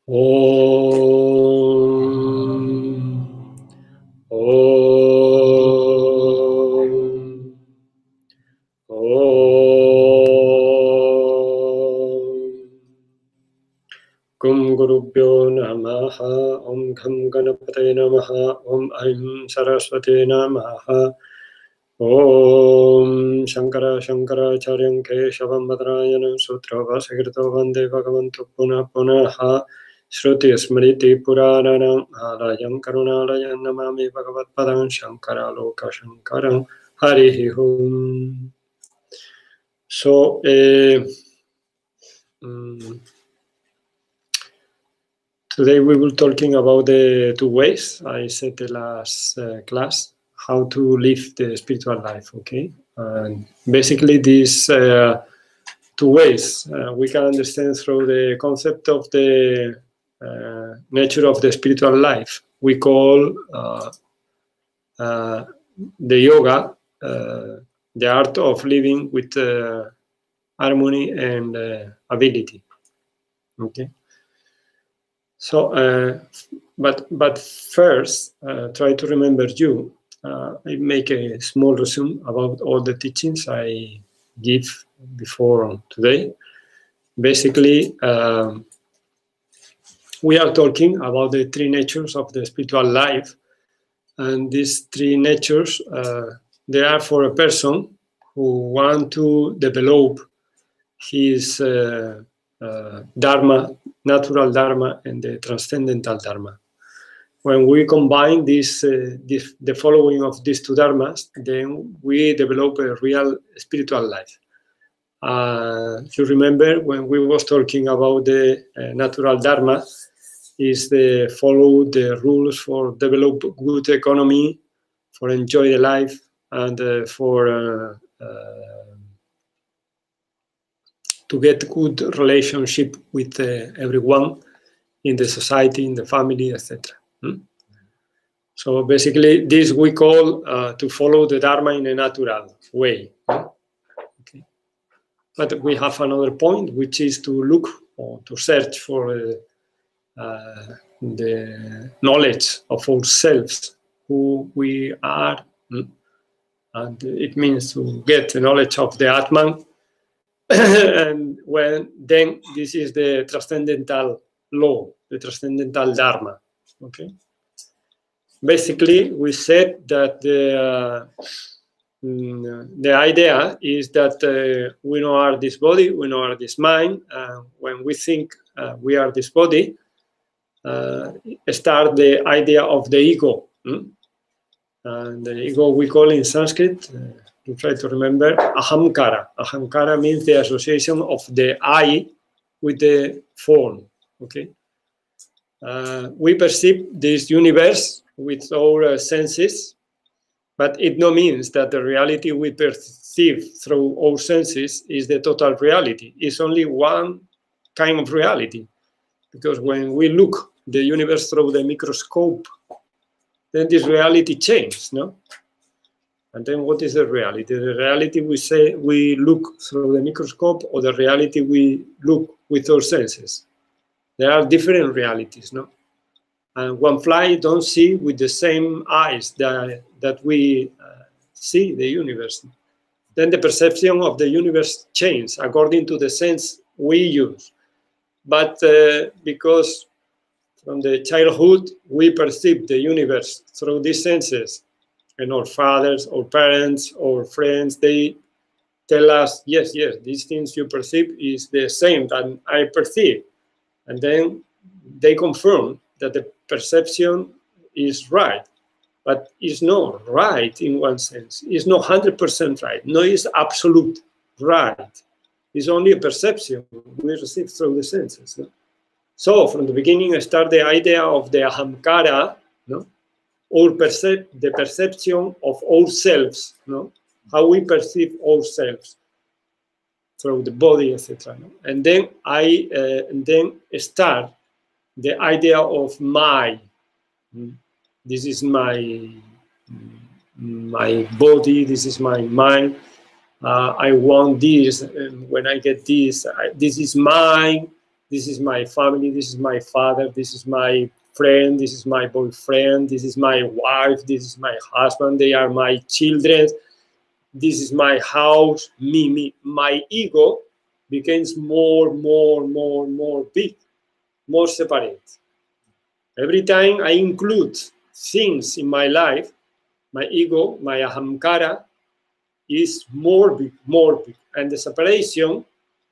Om. Om. Om. Gum Gurubhyo Namaha. Om Gham Ganapate Namaha. Om Aim Saraswati Namaha. Om Shankara Shankara Charyam Keshavam Badrayanam Sutra Vasakrito Vande Bhagavantu Puna Punaha Shruti Smriti Purananam Alayam Karunalayam Namami Bhagavat Padam Shankara Loka Shankaram Harihi Om. So, today we will talking about the two ways. I said the last class how to live the spiritual life. Okay, and basically these two ways we can understand through the concept of the nature of the spiritual life. We call the yoga the art of living with harmony and ability. Okay. So, but first, try to remember you. I make a small resume about all the teachings I give before today. Basically, we are talking about the three natures of the spiritual life, and these three natures they are for a person who want to develop his dharma, natural dharma, and the transcendental dharma. When we combine the following of these two dharmas, then we develop a real spiritual life. You remember when we was talking about the natural dharma, is the follow the rules for develop good economy, for enjoy the life, and for to get good relationship with everyone in the society, in the family, etc. So basically, this we call to follow the Dharma in a natural way. Okay. But we have another point, which is to look or to search for the knowledge of ourselves, who we are. And it means to get the knowledge of the Atman. And then this is the transcendental law, the transcendental Dharma. Okay. Basically, we said that the idea is that we know are this body, we know are this mind. When we think we are this body, start the idea of the ego. And the ego we call in Sanskrit, to try to remember, ahamkara. Ahamkara means the association of the I with the form. Okay. We perceive this universe with our senses, but it no means that the reality we perceive through our senses is the total reality. It's only one kind of reality, because when we look the universe through the microscope, then this reality changes, no? And then what is the reality? The reality we say we look through the microscope, or the reality we look with our senses? There are different realities, no? And one fly don't see with the same eyes that we see the universe. Then the perception of the universe changes according to the sense we use. But because from the childhood we perceive the universe through these senses, and our fathers, our parents, our friends, they tell us, yes, these things you perceive is the same that I perceive. And then they confirm that the perception is right, but it's not right in one sense. It's not 100% right. No, it's absolute right. It's only a perception we receive through the senses. No? So from the beginning, I start the idea of the ahamkara, no? Or the perception of ourselves, no? How we perceive ourselves through the body, etc. No? And then I start the idea of my. This is my body. This is my mind. I want this. And when I get this, this is mine. this is my family, this is my father, this is my friend, this is my boyfriend, this is my wife, this is my husband, they are my children, this is my house, me. My ego becomes more big, more separate. Every time I include things in my life, my ego, my ahamkara, is more big, and the separation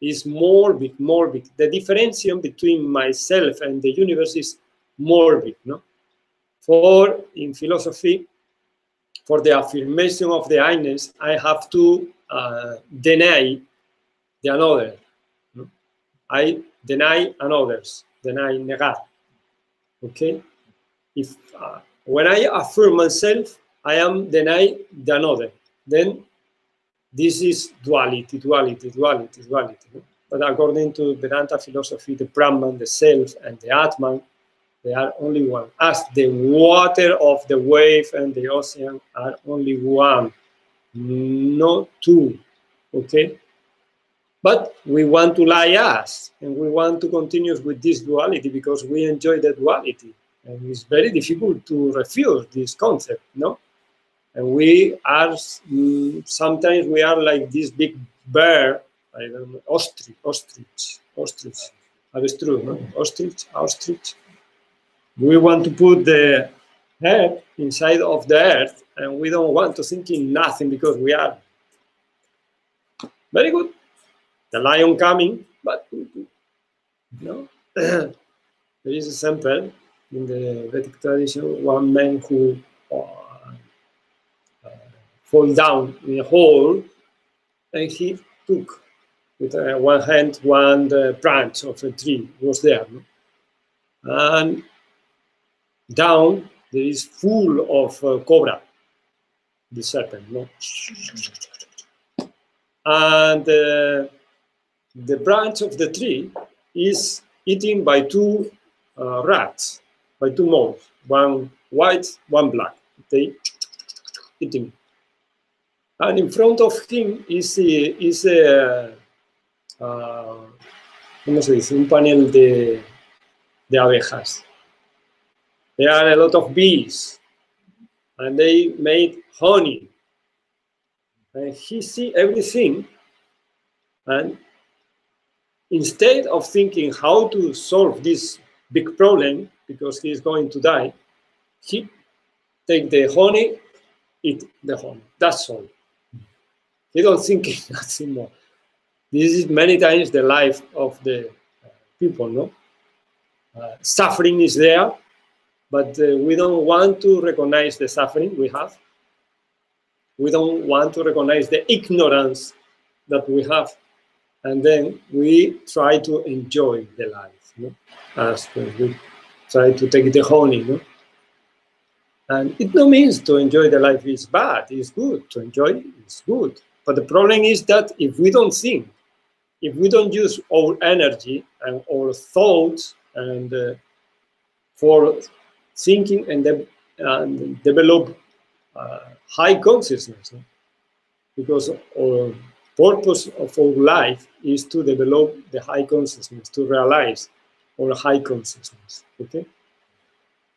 is more big. The differentiation between myself and the universe is more big, no? For in philosophy, for the affirmation of the I-ness, I have to deny the another. No? I deny others, deny negar. Okay? If when I affirm myself, I am deny the another. Then this is duality. No? But according to Vedanta philosophy, the Brahman, the self, and the Atman, they are only one. As the water of the wave and the ocean are only one, not two. Okay? But we want to lie us, and we want to continue with this duality because we enjoy the duality. And it's very difficult to refuse this concept, no? And we are, sometimes we are like this big bear, I don't know, ostrich. That is true, no? Ostrich. We want to put the head inside of the earth, and we don't want to think in nothing because we are very good. The lion coming, but no. There is a sample in the Vedic tradition, one man who fall down in a hole, and he took with one hand one branch of a tree was there, no? And down there is full of cobra, the serpent, no? And the branch of the tree is eaten by two rats, by two moles, one white, one black. They eating. And in front of him is ¿cómo se dice? Un panel de abejas. There are a lot of bees, and they made honey. And he see everything, and instead of thinking how to solve this big problem, because he is going to die, he take the honey, eat the honey. That's all. He don't think nothing more. This is many times the life of the people, no? Suffering is there, but we don't want to recognize the suffering we have. We don't want to recognize the ignorance that we have. And then we try to enjoy the life, no? As we try to take the honey, no? And it no means to enjoy the life is bad, it's good. To enjoy is good. But the problem is that if we don't think, if we don't use our energy and our thoughts and for thinking and develop high consciousness, no? Because our purpose of our life is to develop the high consciousness, to realize our high consciousness, okay?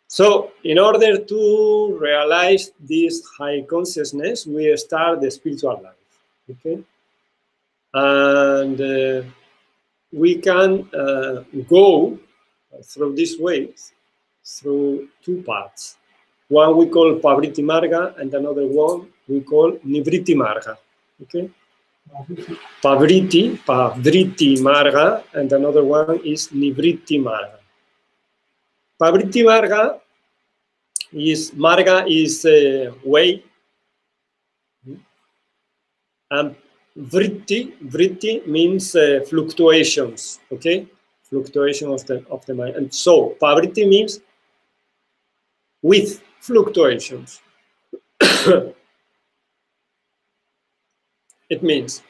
So in order to realize this high consciousness, we start the spiritual life, okay? And we can go through this way, through two paths. One we call Pavriti Marga, and another one we call Nivritti Marga, okay? Pavriti Marga, and another one is Nivritti Marga. Pavriti Marga is way, and Vritti means fluctuations, okay? Fluctuation of the mind. And so Pavriti means with fluctuations. It means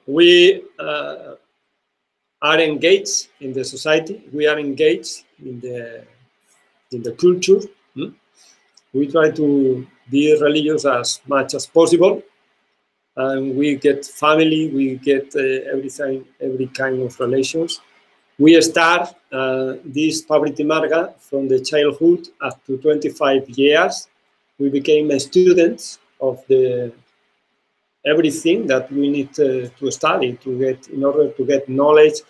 we are engaged in the society, we are engaged in the culture. We try to be religious as much as possible, and we get family, we get every kind of relations, We start this Pavriti Marga from the childhood up to 25 years. We became students of the everything that we need to study to get, in order to get knowledge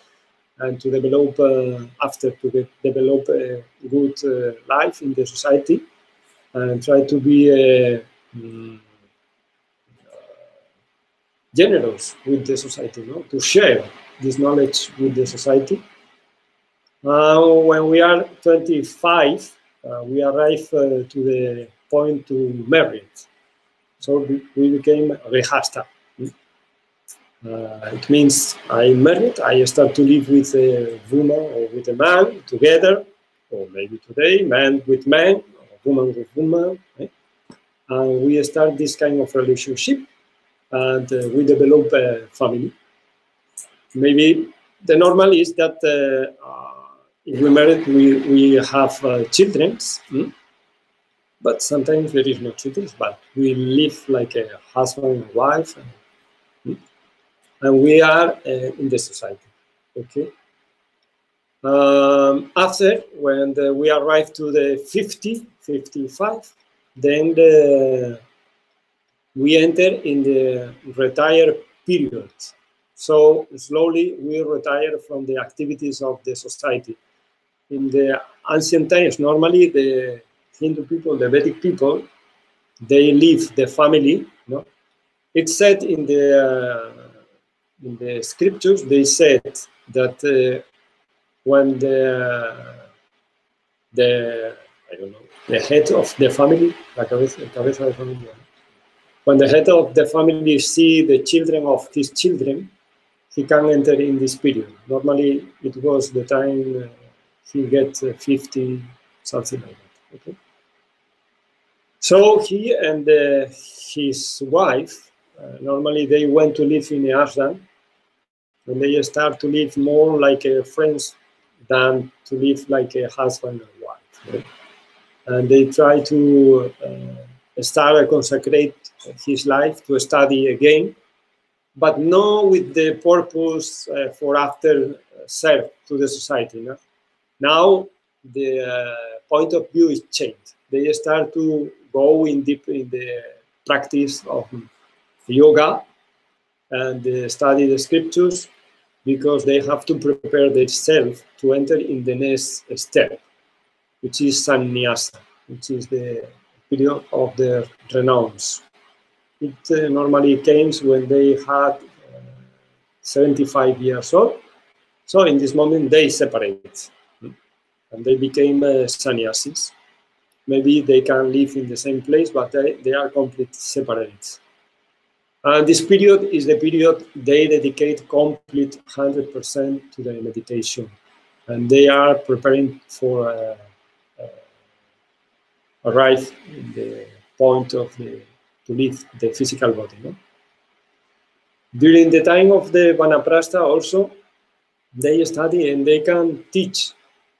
and to develop after to develop a good life in the society, and try to be generous with the society, no? To share this knowledge with the society. When we are 25, we arrive to the point to marry. So we became Rehasta. It means I'm married, I start to live with a woman or with a man together, or maybe today, man with man, or woman with woman. And we start this kind of relationship, and we develop a family. Maybe the normal is that if we married, we have children, but sometimes there is no children, but we live like a husband and wife, and we are in the society, okay? After, when we arrive to the 50, 55, then we enter in the retire period. So slowly we retire from the activities of the society. In the ancient times, normally the Hindu people, the Vedic people, they leave the family. No? It's said in the scriptures, they said that when the I don't know, the head of the family, cabeza de familia, when the head of the family see the children of his children, he can enter in this period. Normally, it was the time he gets 50, something like that. Okay. So he and his wife, normally they went to live in the ashram, and they start to live more like friends than to live like a husband and wife. Right? And they try to start consecrate his life to study again, but not with the purpose for after serve to the society. No? Now the point of view is changed. They start to go in deep in the practice of yoga and study the scriptures, because they have to prepare themselves to enter in the next step, which is sannyasa, which is the period of the renounce. It normally comes when they had 75 years old. So in this moment they separate and they became sannyasis. Maybe they can live in the same place, but they are completely separate. And this period is the period they dedicate complete 100% to the meditation. And they are preparing for arrive in the point of to leave the physical body. No? During the time of the Vanaprastha also, they study and they can teach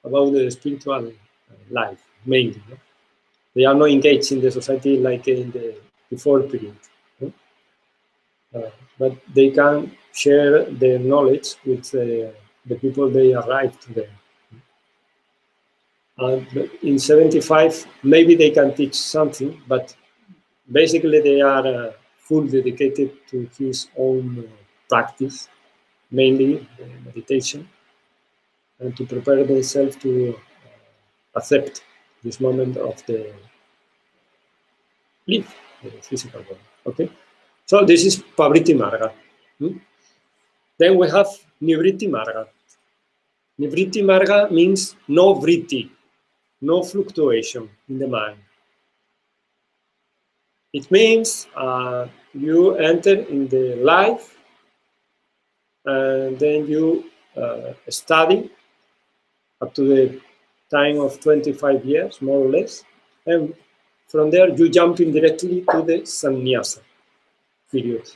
about the spiritual life, mainly. No? They are not engaged in the society like in the before period. No? But they can share their knowledge with the people they arrive to them. In 75, maybe they can teach something, but basically they are fully dedicated to his own practice, mainly meditation, and to prepare themselves to accept this moment of the life, the physical body. Okay, so this is Pavriti Marga. Then we have Nivritti Marga. Nivritti Marga means no vritti, no fluctuation in the mind. It means you enter in the life and then you study up to the time of 25 years, more or less. And from there, you jump in directly to the sannyasa period.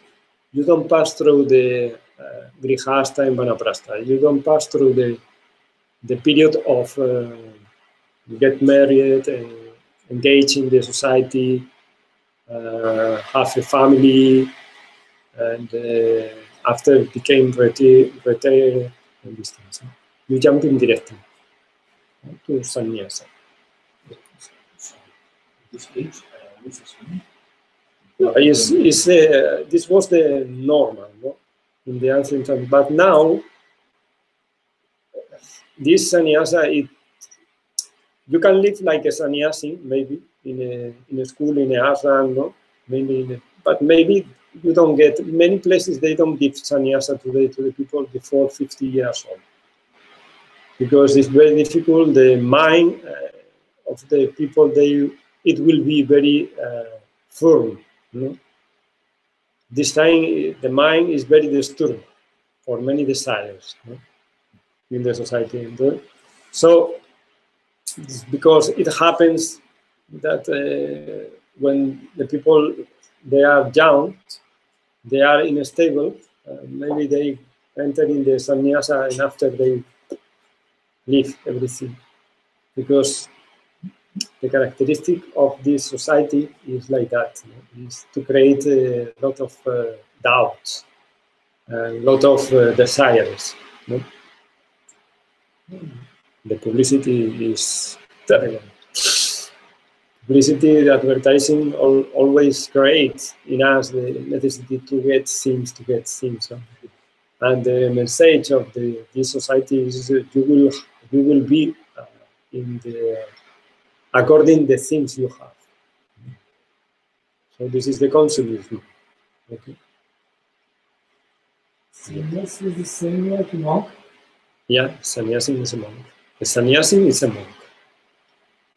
You don't pass through the grihastha and vanaprastha. You don't pass through the period of get married and engage in the society, have a family, and after it became retired and these things. you jump in directly to sannyasa. This age, which is No, this was the normal, no? In the ancient time. But now, this sannyasa, you can live like a sannyasi, maybe in a school, in a ashram, no? Maybe, but maybe you don't get many places. They don't give sannyasa today to the people before 50 years old, because it's very difficult. The mind of the people, it will be very firm, no? This time, the mind is very disturbed for many desires, no? In the society. So, because it happens that when the people, they are young, they are unstable, maybe they enter in the sannyasa and after they leave everything. Because the characteristic of this society is like that, is to create a lot of doubts, a lot of desires. No? The publicity is terrible. Publicity, the advertising always creates in us the necessity to get things. No? And the message of this society is you will be in the according the things you have. So this is the consumerism. Okay. Sannyasi is the same like monk? Yeah, sannyasi is a monk. The sannyasi is a monk.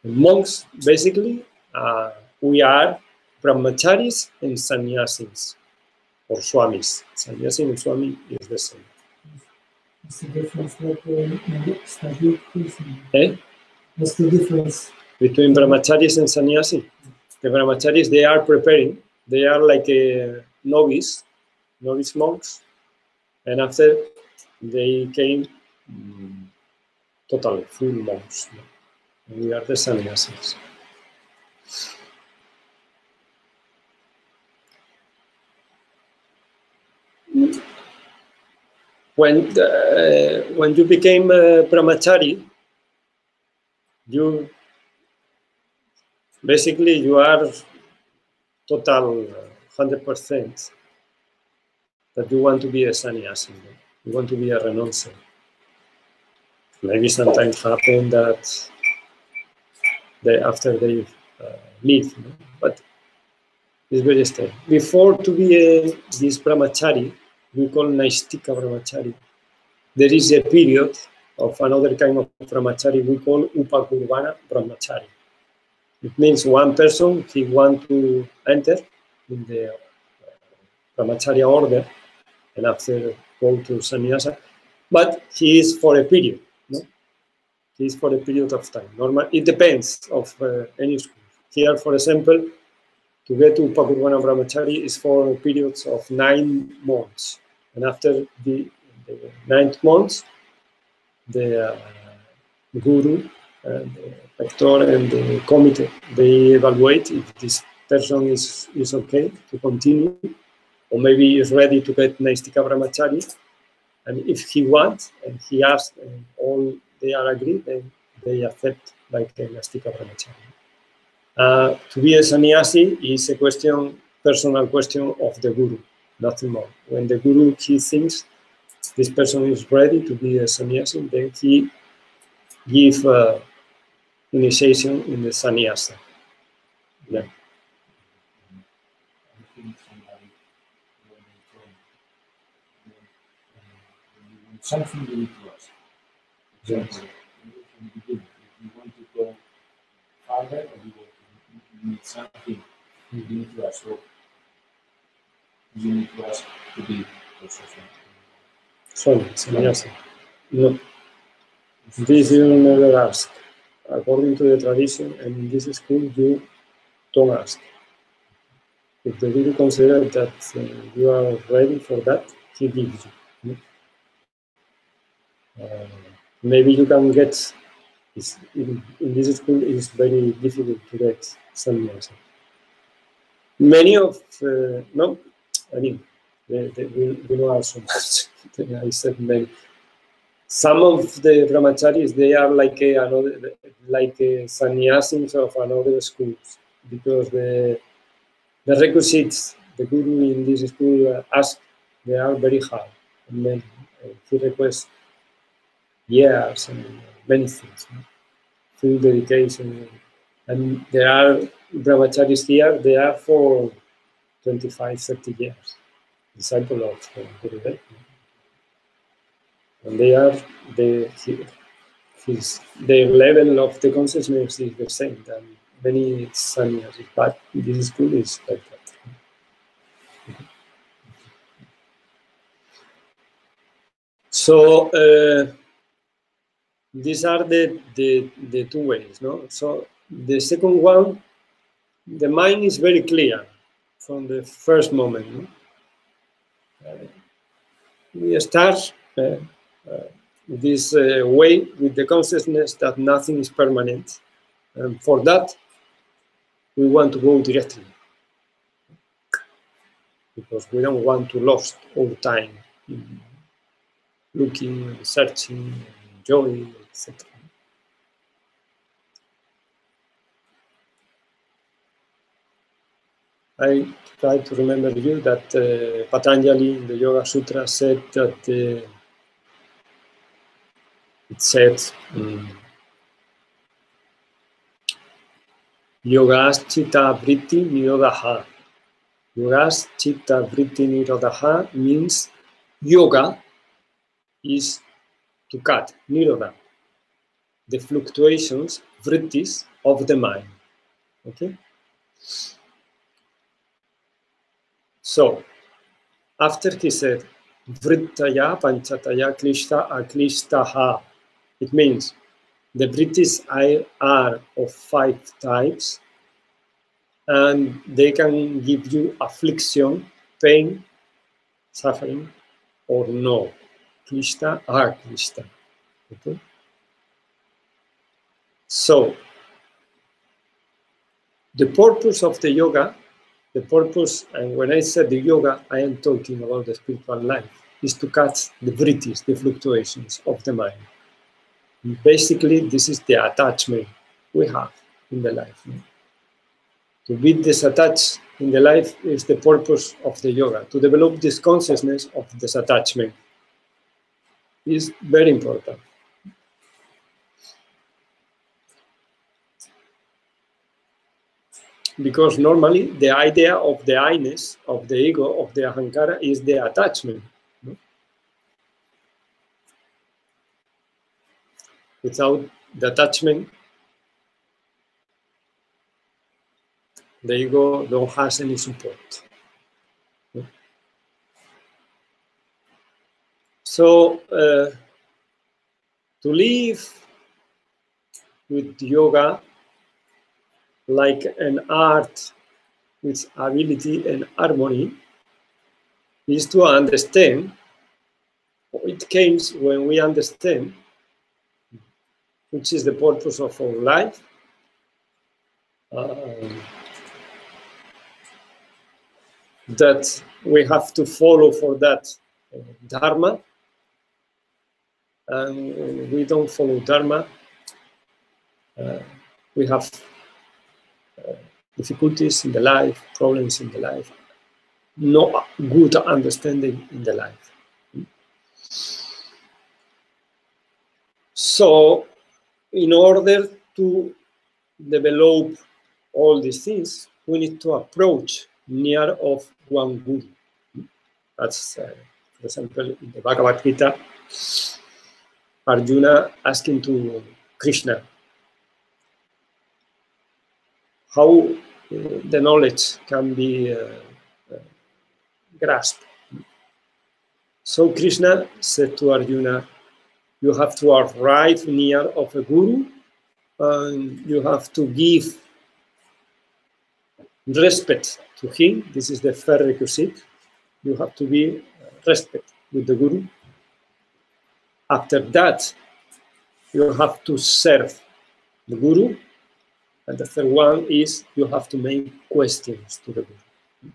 The monks, basically, we are brahmacharis and sannyasis, or swamis. Sannyasi and swami is the same. What's the difference like in study? Eh? What's the difference? Between brahmacharis and sannyasi? The brahmacharis, they are preparing. They are like a novice monks. And after they came totally full monks. And we are the sannyasis. When you became a brahmachari, you basically you are total 100% that you want to be a sannyasi. You want to be a renouncer. Maybe sometimes happen that after they leave, no? But it's very stable. Before to be this brahmachari, we call naistika brahmachari. There is a period of another kind of brahmachari we call upakurvana brahmachari. It means one person, he wants to enter in the brahmacharya order and after go to sannyasa, but he is for a period. No? He is for a period of time. Normal, it depends of any school. Here, for example, to get to Upakurvana Brahmachari is for periods of 9 months. And after the 9th month, the guru, and the rector and the committee, they evaluate if this person is okay to continue, or maybe is ready to get Naistika Brahmachari. And if he wants, and he asks, and all they are agreed, then they accept like a Naistika Brahmachari. To be a sannyasi is a personal question of the guru, nothing more. When the guru, he thinks this person is ready to be a sannyasi, then he gives initiation in the sannyasa. Yeah. Something you need to ask. Yes. From the beginning, if you want to go farther or you need something, you need to ask. So you need to ask to be also Sannyasa. No. This you never ask. According to the tradition, and in this school, you don't ask. If the guru considers that you are ready for that, he gives you. Maybe you can get, in this school, it's very difficult to get sannyasa. Many of, no, I mean, we know also much. I said many. some of the brahmacharis, they are like sannyasis of another schools, because the requisites the guru in this school asks, they are very hard. And then he requests years and many things, full dedication. And there are brahmacharis here, they are for 25, 30 years, disciple of Gurudev. And they are, their level of the consciousness is the same than many sannyasis, but this school is like that. So these are the two ways, no? So the second one, the mind is very clear from the first moment. No? We start this way with the consciousness that nothing is permanent, and for that we want to go directly, because we don't want to lose all time looking, searching, enjoying, etc. I try to remember you that Patanjali in the Yoga Sutra said that it said Yogas Chitta Vritti Nirodha. Yogas Chitta Vritti Nirodha means yoga is to cut, Nirodha, the fluctuations, vrittis of the mind. Okay? So, after he said, Vrittaya Panchataya Klishta Aklishtaha, it means the vrittis are of 5 types, and they can give you affliction, pain, suffering, or no. Klishta or Klishta. Okay? So, the purpose of the yoga, the purpose, and when I said the yoga, I am talking about the spiritual life, is to cut the vrittis, the fluctuations of the mind. Basically, this is the attachment we have in the life. To be disattached in the life is the purpose of the yoga. To develop this consciousness of disattachment is very important. Because normally the idea of the I-ness, of the ego, of the ahankara is the attachment. No? Without the attachment, the ego don't have any support. No? So to live with yoga like an art with ability and harmony is to understand. It comes when we understand which is the purpose of our life, that we have to follow for that dharma, and when we don't follow dharma, we have difficulties in the life, problems in the life, no good understanding in the life. So, in order to develop all these things, we need to approach near of one guru. That's, for example, in the Bhagavad Gita, Arjuna asking to Krishna how the knowledge can be grasped. So Krishna said to Arjuna, you have to arrive near of a guru, and you have to give respect to him. This is the first requisite. You have to be respect with the guru. After that, you have to serve the guru. And the third one is you have to make questions to the guru.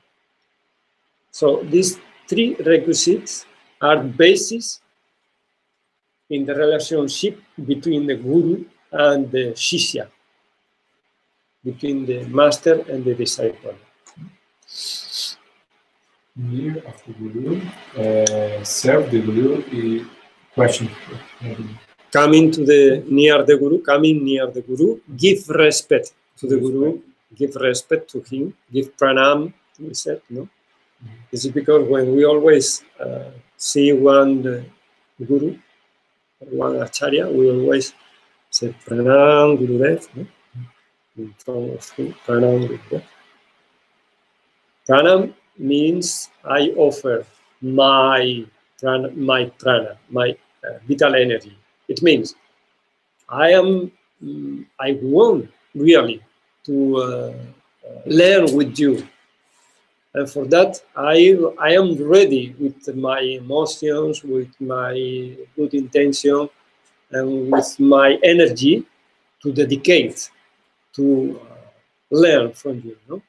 So these 3 requisites are basis in the relationship between the guru and the shishya, between the master and the disciple. Near of the Guru, serve the Guru, question. Coming near the Guru, give respect to the Guru, give respect to him, give pranam, we said, no? This is because when we always see one Guru, one Acharya, we always say pranam Gurudev, no? In front of him, pranam Gurudev. Pranam means I offer my prana, my vital energy. It means I want really to learn with you. And for that, I am ready with my emotions, with my good intention, and with my energy to dedicate, to learn from you. No?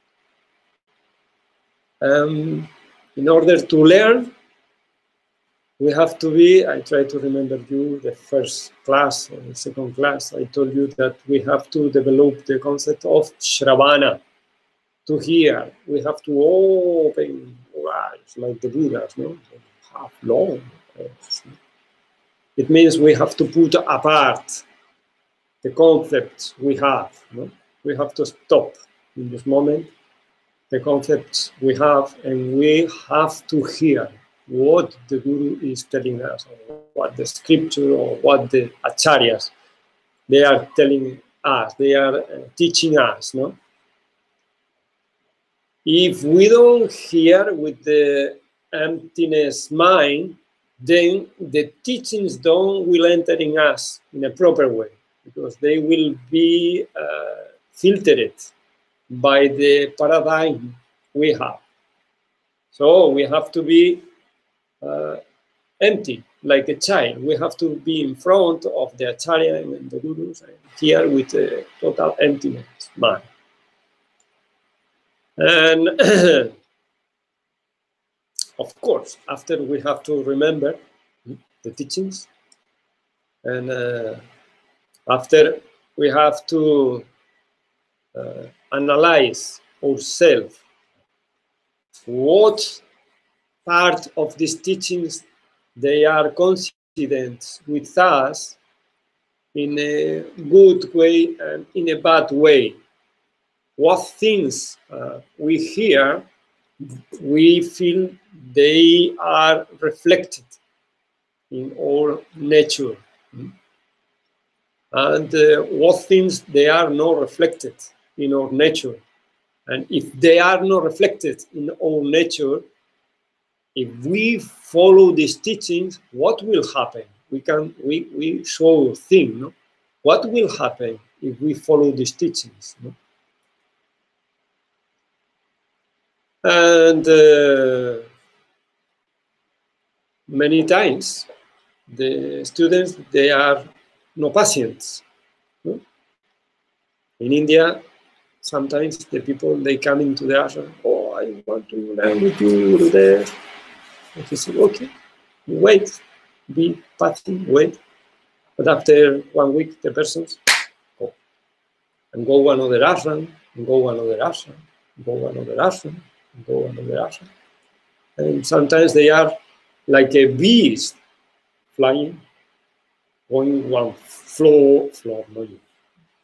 In order to learn, we have to be, I try to remember you, the first class or the second class, I told you that we have to develop the concept of Shravana, to hear. We have to open our eyes like the Buddhas, no? Half long. It means we have to put apart the concepts we have. No? We have to stop in this moment the concepts we have, and we have to hear what the Guru is telling us, or what the scripture, or what the acharyas, they are telling us, they are teaching us. No? If we don't hear with the emptiness mind, then the teachings will enter in us in a proper way, because they will be filtered by the paradigm we have. So we have to be empty, like a child. We have to be in front of the Acharya and the Gurus, and here with a total emptiness mind. And of course, after we have to remember the teachings, and after we have to analyze ourselves, what part of these teachings they are coincident with us in a good way and in a bad way. What things we hear, we feel they are reflected in our nature, and what things they are not reflected in our nature. And if they are not reflected in our nature, if we follow these teachings, what will happen? We show thing, no? What will happen if we follow these teachings? No? And many times the students, they are no patients. No? In India, sometimes the people, they come into the ashram, oh, I want to learn with you there. And he said, okay, wait, be patient, wait. But after 1 week, the persons go. And go another ashram, and go another ashram, and go another ashram, and go another ashram. And sometimes they are like a beast flying, going one floor,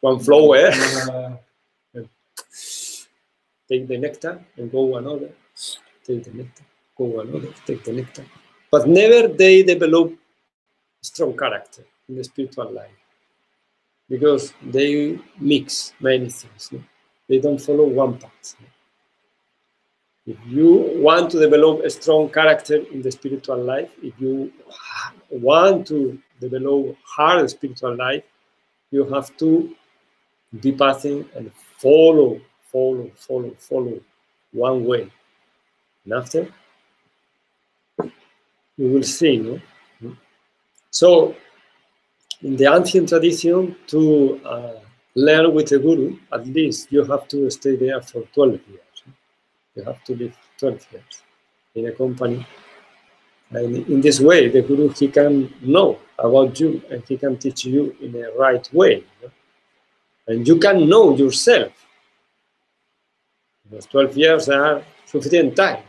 one flower, take the nectar and go another, take the nectar, go another, take the nectar. But never they develop strong character in the spiritual life, because they mix many things. No? They don't follow one path. No? If you want to develop a strong character in the spiritual life, if you want to develop hard spiritual life, you have to be patient and follow one way. And after, you will see. No? So, in the ancient tradition, to learn with a guru, at least you have to stay there for 12 years. You have to live 12 years in a company. And in this way, the guru, he can know about you, and he can teach you in a right way. And you can know yourself. Because 12 years are sufficient time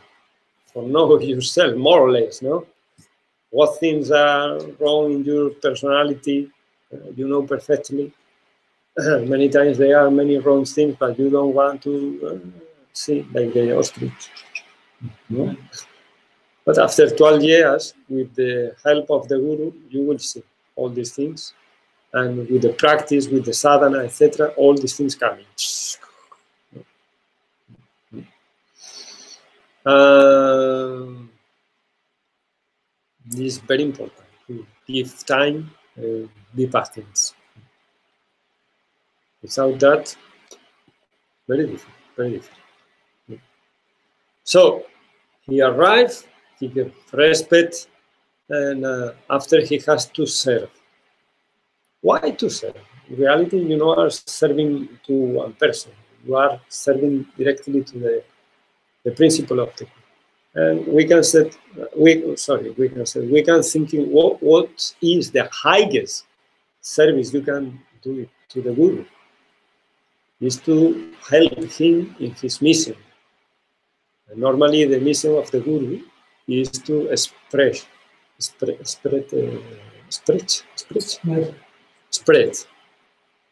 for know yourself, more or less, no? What things are wrong in your personality, you know perfectly. Many times there are many wrong things, but you don't want to see, like the ostrich. No? But after 12 years, with the help of the guru, you will see all these things. And with the practice, with the sadhana, etc., all these things coming. This is very important. Give time, be patient. Without that, very difficult, very difficult. So he arrived, he gave respect, and after he has to serve. Why to serve? In reality, you know, are serving to one person. You are serving directly to the principle of the. And we can say, we can thinking what is the highest service you can do it to the guru is to help him in his mission. And normally, the mission of the guru is to spread,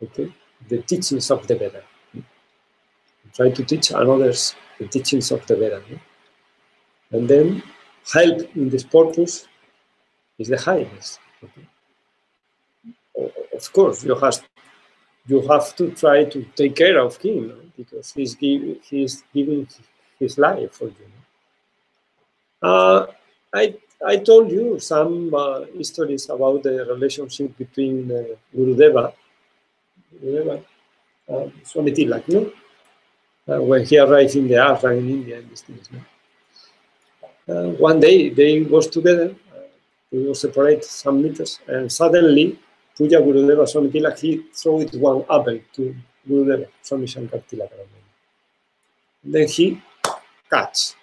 okay, the teachings of the Veda. Try to teach others the teachings of the Veda. No? And then help in this purpose is the highest. Okay? Of course, you have to try to take care of him, no? Because he's giving his life for you. I told you some stories about the relationship between Gurudeva, Swami Tilak, no? When he arrived in the ashram in India and these things. No? One day they was together, we were separated some meters, and suddenly Puja Gurudeva Swami Tilak, he threw it one apple to Gurudeva Swami Shankar Tilak. Then he catch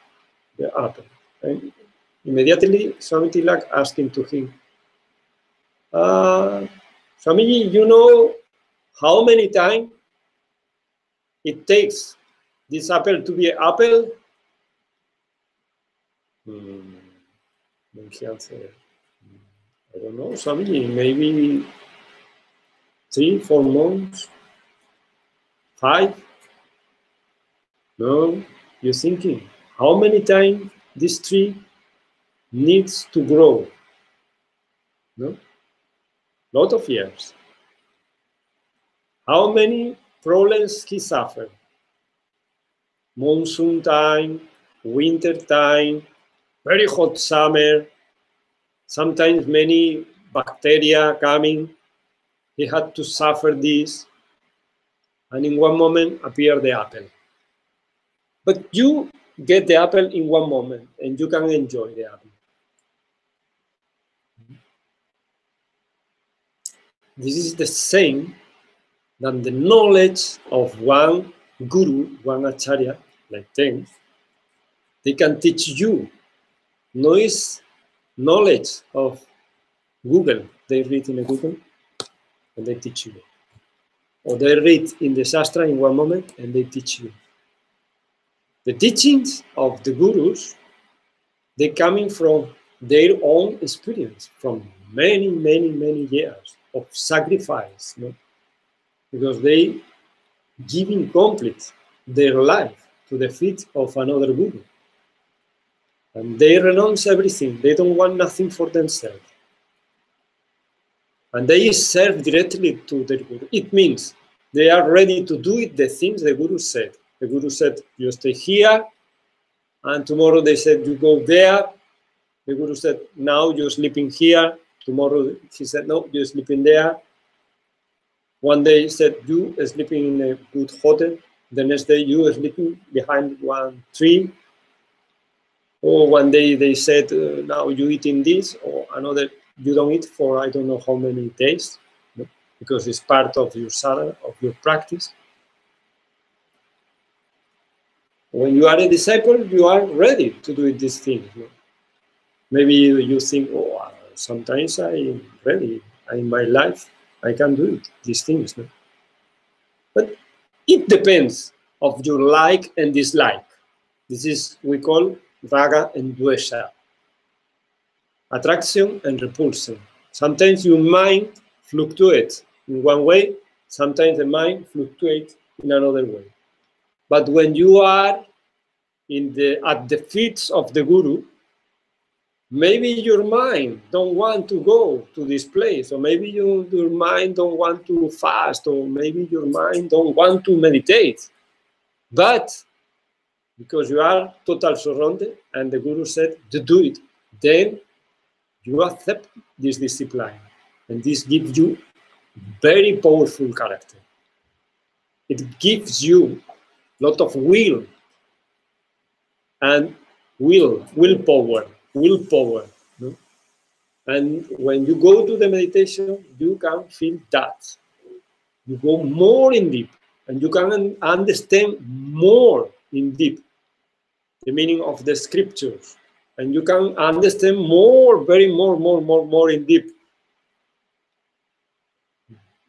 the apple. And immediately Swami Tilak asked him to him, Swamiji, you know how many times it takes this apple to be an apple? Then he answered, I don't know, Swamiji, maybe 3-4 months, 5? No, you're thinking, how many times this tree needs to grow? No? Lot of years. How many problems he suffered? Monsoon time, winter time, very hot summer, sometimes many bacteria coming. He had to suffer this, and in one moment appeared the apple. But you get the apple in one moment, and you can enjoy the apple. This is the same than the knowledge of one guru, one acharya, like them. They can teach you. No is knowledge of Google. They read in a Google and they teach you. Or they read in the Shastra in one moment and they teach you. The teachings of the gurus, they coming from their own experience, from many, many, many years of sacrifice, no? Because they giving complete their life to the feet of another guru. And they renounce everything. They don't want nothing for themselves. And they serve directly to the guru. It means they are ready to do it, the things the guru said. The guru said, you stay here. And tomorrow they said, you go there. The guru said, now you're sleeping here. Tomorrow he said, no, you're sleeping there. One day he said, you are sleeping in a good hotel. The next day you are sleeping behind one tree. Or one day they said, now you eating this, or another, you don't eat for I don't know how many days, no? Because it's part of your sadhana, of your practice. When you are a disciple, you are ready to do these things. No? Maybe you think, oh, sometimes I'm ready. In my life, I can do it, these things. No? But it depends of your like and dislike. This is we call raga and dvesha, attraction and repulsion. Sometimes your mind fluctuates in one way, sometimes the mind fluctuates in another way. But when you are at the feet of the Guru, maybe your mind don't want to go to this place, or maybe your mind don't want to fast, or maybe your mind don't want to meditate. But because you are total surrounded, and the Guru said to do it, then you accept this discipline, and this gives you very powerful character. It gives you a lot of will and willpower. No? And when you go to the meditation, you can feel that. You go more in deep, and you can understand more in deep the meaning of the scriptures, and you can understand more in deep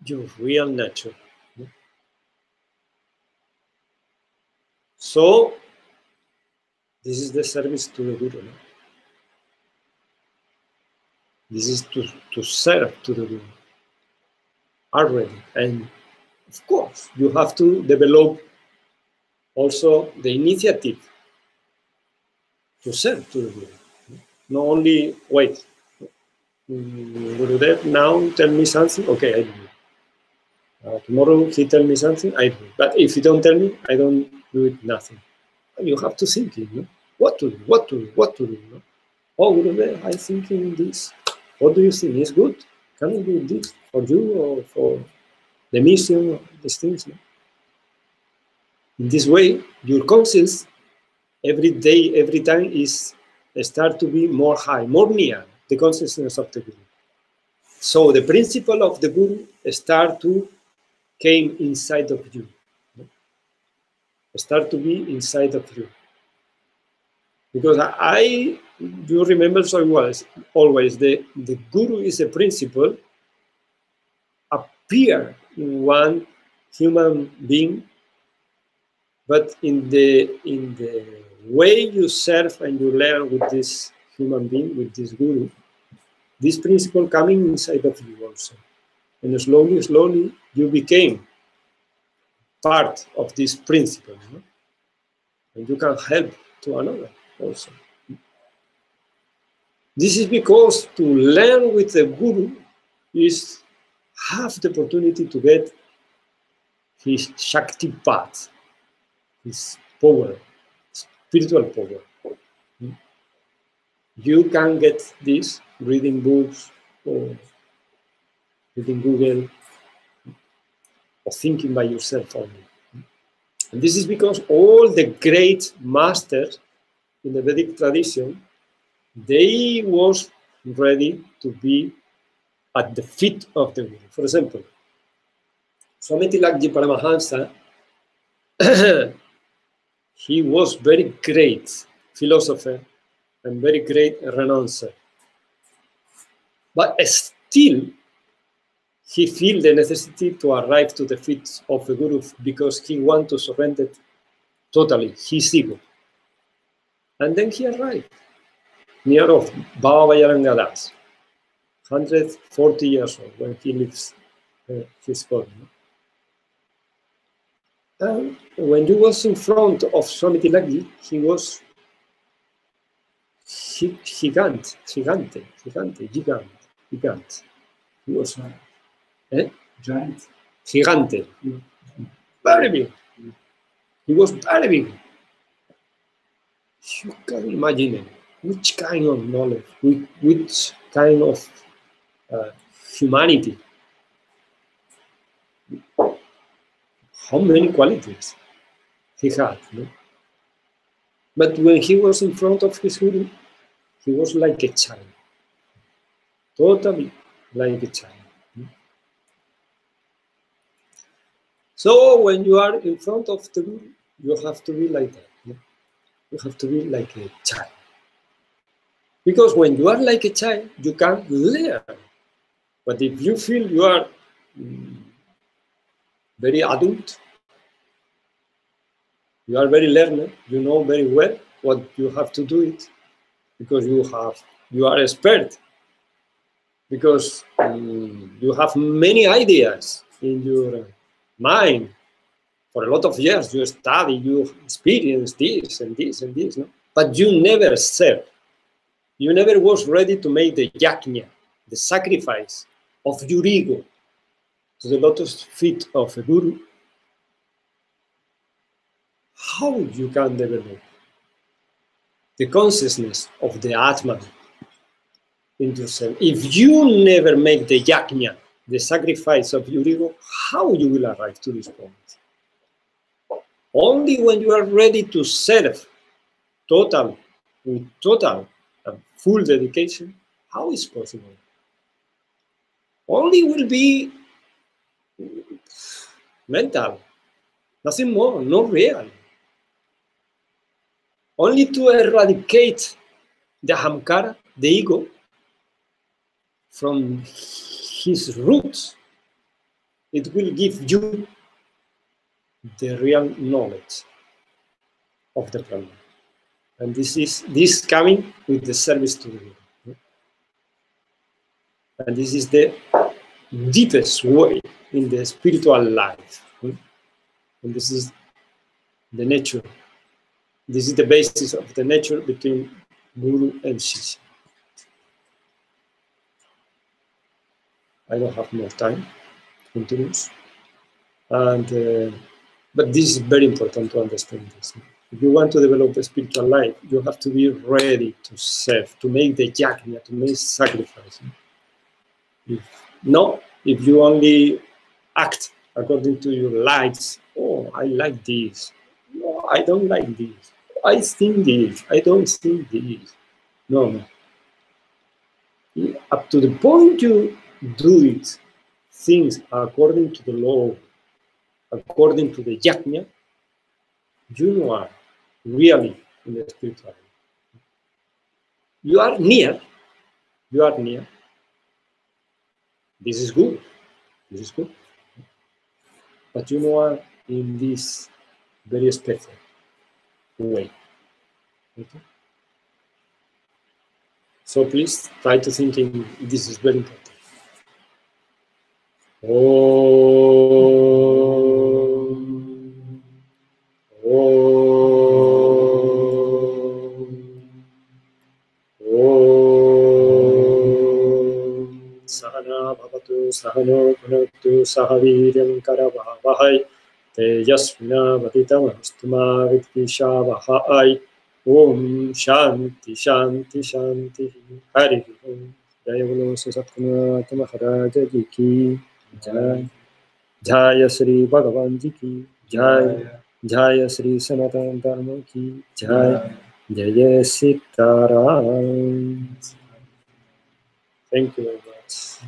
your real nature. So this is the service to the Guru. No? This is to serve to the Guru already. And of course, you have to develop also the initiative to serve to the Guru. Not only wait, Gurudev now tell me something, okay, I do it. Tomorrow he tell me something, I do it. But if he don't tell me, I don't do it, nothing. You have to think it, no? What to do, no? Oh, Gurudev, I thinking this. What do you think? Is good? Can I do this for you or for the mission, these things? No? In this way, your conscience every day, every time is start to be more high, more near the consciousness of the Guru. So the principle of the Guru start to came inside of you. No? Start to be inside of you. Because you remember so well, always the Guru is a principle appear in one human being, but in the way you serve and you learn with this human being, with this Guru, this principle coming inside of you also. And slowly you became part of this principle. No? And you can help to another also. This is because to learn with the Guru is have the opportunity to get his Shakti path, his power, spiritual power. You can get this reading books or reading Google or thinking by yourself only. And this is because all the great masters in the Vedic tradition, they was ready to be at the feet of the Guru. For example, Swami Tilakji Paramahansa, he was very great philosopher and very great renouncer. But still, he feel the necessity to arrive to the feet of the Guru because he want to surrender totally his ego. And then he arrived near of Baba Vajrayana Das, 140 years old when he leaves his body. And when you was in front of Swami Tilakji, he was gigant. He was Giant. gigante, very big. He was very big. You can imagine which kind of knowledge, which kind of humanity, how many qualities he had. No? But when he was in front of his Guru, he was like a child, totally like a child. So when you are in front of the Guru, you have to be like that. No? You have to be like a child. Because when you are like a child, you can learn. But if you feel you are very adult, you are very learner, you know very well what you have to do it, because you are expert, because you have many ideas in your mind. For a lot of years, you study, you experience this and this and this, no? But you never serve. You never was ready to make the yajna, the sacrifice of your ego to the lotus feet of a guru. How you can develop the consciousness of the Atman in yourself? If you never make the yajna, the sacrifice of your ego, how you will arrive to this point? Only when you are ready to serve with total full dedication, how is possible? Only will be mental, nothing more, not real. Only to eradicate the ahamkara, the ego, from his roots, it will give you the real knowledge of the Brahman. And this coming with the service to the ego. And this is the deepest way in the spiritual life. And this is the nature. This is the basis of the nature between Guru and Shishya. I don't have more time to continue. And, but this is very important to understand this. If you want to develop a spiritual life, you have to be ready to serve, to make the yajna, to make sacrifice. If you only act according to your likes, oh, I like this, no, I don't like this, I think this, I don't think this. No. Up to the point you do it, things according to the law, according to the yajna, you are really in the spiritual life. You are near. This is good. But you are in this very special way. Okay? So please try to think in this is very important. Sahana bhavatu sahano bhunaktu sahaviryam karavavahai tejasvina vaditamastu vidvishavahai. Om Shanti Shanti Shanti Hari Om. Jaya Bolo Satguru Maharaja Ji ki Jai. Jaya Sri Bhagavan Ji ki Jai. Jaya Sri Sanatana Dharma ki Jai. Jaya Sitaram. Thank you very much.